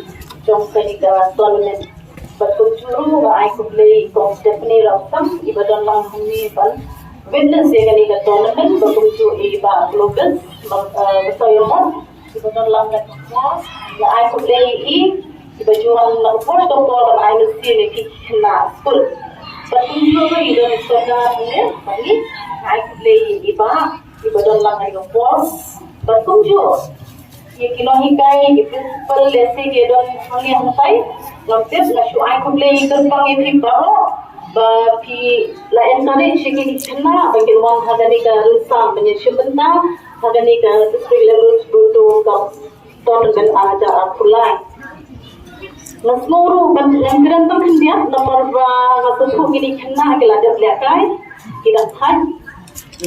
jong kaniga tournament. But kung juru ay kublai kong Stephanie Rausam iba doon lang humi pan witness ya kaniga tournament kung juru iba global besoyo mo iba doon lang na ay kublai iba juang na upos kong tournament ay nusi ni kikina school. But kung juru iba soga niya pagi I play iba don lang ay force but kung jo ye kinohikai ye principal lese ke don holi hantai noptes na shu I play kan pang ye baro ba pi la encourage ke ni chna ba ke mon hagani ka rusam banya shibanta hagani ka district level to ka tournament aja apulai nasmoru ban engran tam khindia number ba ka to ke ni chna ke la jab lekai kita khai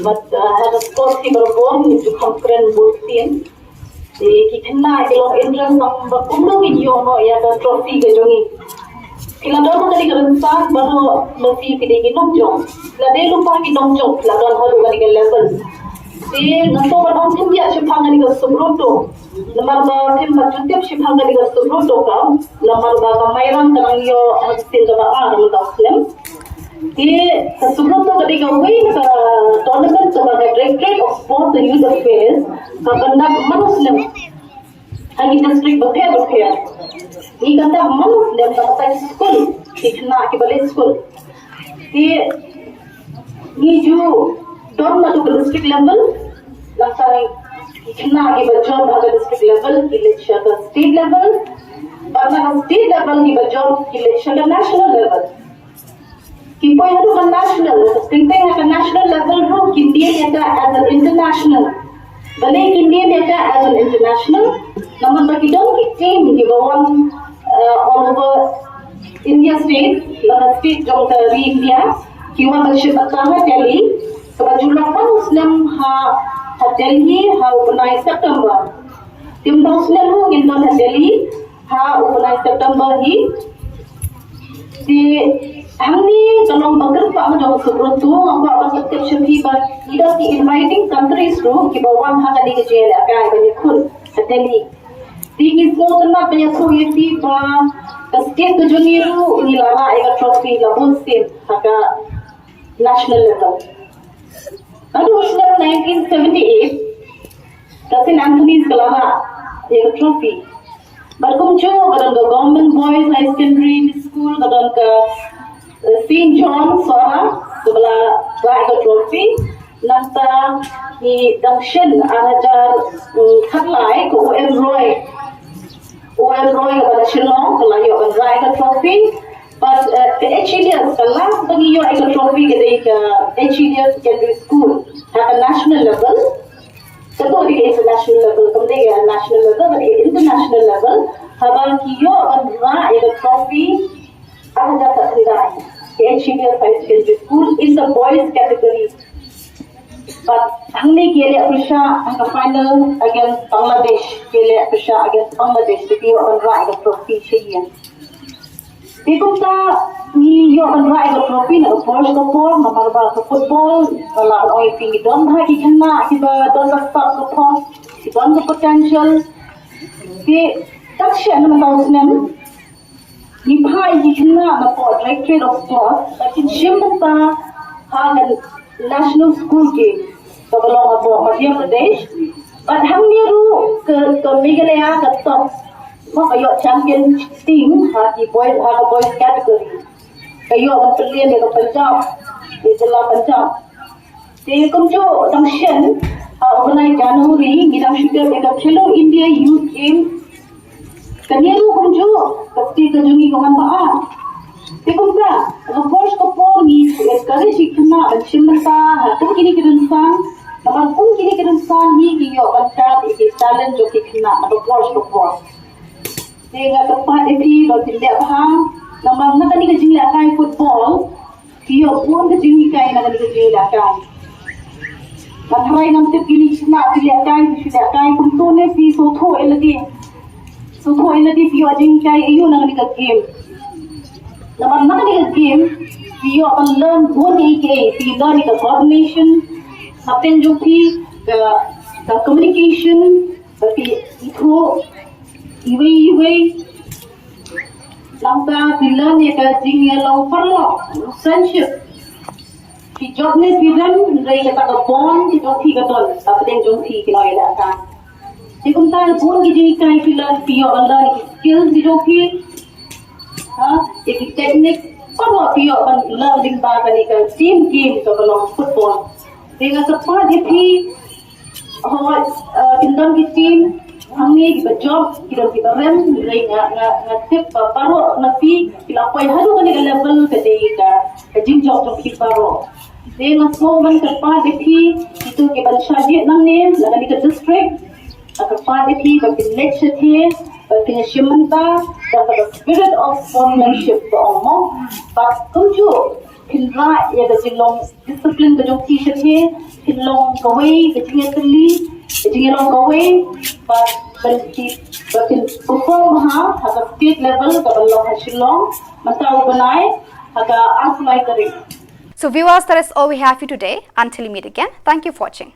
but had a sport keeper born into concurrent bulletin the kitna kilo entrance of the kumlo video no ya the trophy ke jongi kila do kali kerensan baru mesti kidi ginom jong la de lupa ginom jong la don hodo kali ke level si ngato badong tim ya chipang kali ke subroto lamar ba tim ma juntep chipang kali ke subroto ka lamar ba kamairan tanang yo hasil ka ba ram da film Di Subroto kali kawin ka tournament sebagai Directorate of Sports and Youth Affairs kapandak Muslim hagi district berpihak. Di kata Muslim kapan school dikena kibalik school. Di ju dorm tu ke district level langsung dikena kibalik job hagi district level election ke state level. Karena state level kibalik job election ke national level. Kipoy hadu man national, tingting at a national level ro India yata as an international. Bale India yata as an international. Naman bagi dong team di bawah all over India state, laga state jong dari India. Kiwa bagship atama Delhi. Kabajula pa Muslim ha Delhi ha upanai September. Tim Muslim ho ginton ha Delhi ha upanai September hi. Di Hamni kalau bagar pak macam Subroto, aku akan tetap syafi bar. Kita di inviting countries tu, kita bawang hak di kecil, akai banyak kun, Delhi. Tinggi semua tenat banyak soyeti ba state kejuniru nilara ega trophy labun state haka national level. Lalu 1978 St. Anthony's Kalara ega trophy. Barkum jo kadang ke government boys high secondary school kadang ke St. John Sora sebelah ega trophy. Nanta ni dangshen arajar khatlai ko Roy kepada Shillong telah ia akan trophy, but HEDS telah bagi ia akan trophy ke HEDS secondary school at a national level. Tentu di international level, kemudian national level, kemudian international level. Habang ia akan trophy ada terkendali ke HEDS secondary school in the boys category. But हमने खेले अपेक्षा हम final against Bangladesh खेले अपेक्षा against Bangladesh tapi orang raih ke trophy चाहिए. Ikut ni yo orang raih ke trophy nak approach ke ball, nama bal ke football, kalau orang tinggi don dah kena kita don ke start ke pos, don ke potential. Ke tak sih nama tahu senem. Ni bahai kena nak directorate of sports, tapi siapa hal national school game sebelum apa Madhya Pradesh, but hamnya ru ke Meghalaya ke top, mak ayok champion team hati boys category, ayok berpilihan dari Punjab, di Jelah Punjab. Jadi kumjo dangshen overnight Januari kita sudah dekat Hello India Youth Game, kanya ru kumjo pasti kejungi kawan baat. Tikumpa, reports ke polisi, sekali sih kena mencimta, pun kini kerunsan, namun pun kini kerunsan ni kio bancar ini talent jo kena reports ke pol. Dengan tempat ini bagi dia faham, namun nak ni kejadian kai football, kio pun kejadian kai nak ni kejadian kai. Matrai nanti kini kena kejadian kai pun tu ni pi soto eladi kio kejadian kai iyo nak ni game. Namun nak ni game, you akan learn one EK, you learn the coordination, happen joki, the communication, tapi itu iwe, langkah you learn yang jingnya long perlo, friendship. Si job ni bilang dari kata ke bond, si joki katol, tapi joki kena elakkan. Si kumtal pun kita kai bilang you akan learn skills si joki. Jadi teknik perlu dia learning bahagian ini team game sebelum football. Dengan cepat dia kita team kami kita job kita rem ngatip baru nanti kita pay haru kan ke level ke jing job tu kita baru. Dengan semua cepat dia itu kita syadid nangni lalu ke district cepat dia bagi lecture dia. Penyesiman dan the spirit of sportsmanship beromong, but kunju kinra ya kejilong disiplin kejong t-shirt he, kinlong kawai kejingnya teli, kejingnya long kawai, but perform at the state level kebalong Shillong, mantau benai, aga aslai kering. So viewers, that is all we have for today. Until we meet again, thank you for watching.